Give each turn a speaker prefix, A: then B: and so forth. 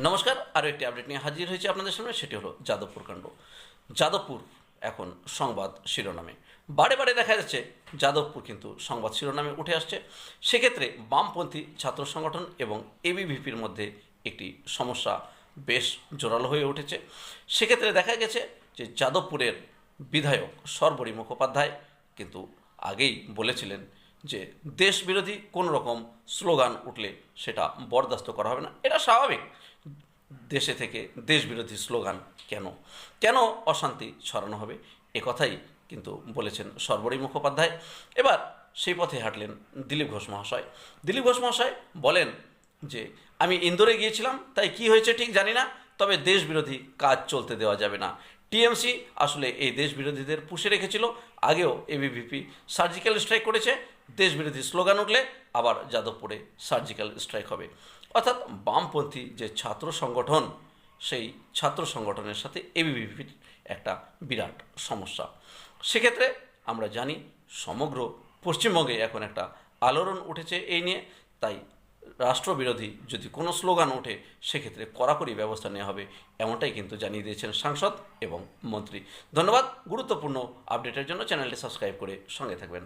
A: নমস্কার, আরও একটি আপডেট নিয়ে হাজির হয়েছে আপনাদের সামনে। সেটি হলো যাদবপুর কাণ্ড। যাদবপুর এখন সংবাদ শিরোনামে বারে বারে দেখা যাচ্ছে। যাদবপুর কিন্তু সংবাদ শিরোনামে উঠে আসছে। সেক্ষেত্রে বামপন্থী ছাত্র সংগঠন এবং এবিভিপির মধ্যে একটি সমস্যা বেশ জোরালো হয়ে উঠেছে। সেক্ষেত্রে দেখা গেছে যে যাদবপুরের বিধায়ক সর্বরী মুখোপাধ্যায় কিন্তু আগেই বলেছিলেন যে দেশবিরোধী কোনো রকম স্লোগান উঠলে সেটা বরদাস্ত করা হবে না। এটা স্বাভাবিক। দেশে থেকে দেশবিরোধী স্লোগান কেন কেন অশান্তি ছড়ানো হবে, কথাই কিন্তু বলেছেন সর্বরী মুখোপাধ্যায়। এবার সেই পথে হাঁটলেন দিলীপ ঘোষ মহাশয়। দিলীপ ঘোষ মহাশয় বলেন যে আমি ইন্দোরে গিয়েছিলাম, তাই কি হয়েছে ঠিক জানি না, তবে দেশবিরোধী কাজ চলতে দেওয়া যাবে না। টিএমসি আসলে এই দেশবিরোধীদের পুষে রেখেছিল। আগেও এবিভিপি সার্জিক্যাল স্ট্রাইক করেছে। দেশবিরোধী স্লোগান উঠলে আবার যাদবপুরে সার্জিক্যাল স্ট্রাইক হবে। অর্থাৎ বামপন্থী যে ছাত্র সংগঠন, সেই ছাত্র সংগঠনের সাথে এবিভিপির একটা বিরাট সমস্যা। সেক্ষেত্রে আমরা জানি সমগ্র পশ্চিমবঙ্গে এখন একটা আলোড়ন উঠেছে এই নিয়ে। তাই রাষ্ট্রবিরোধী যদি কোনো স্লোগান ওঠে সেক্ষেত্রে কড়াকড়ি ব্যবস্থা নেওয়া হবে, এমনটাই কিন্তু জানিয়ে দিয়েছেন সাংসদ এবং মন্ত্রী। ধন্যবাদ। গুরুত্বপূর্ণ আপডেটের জন্য চ্যানেলটি সাবস্ক্রাইব করে সঙ্গে থাকবেন।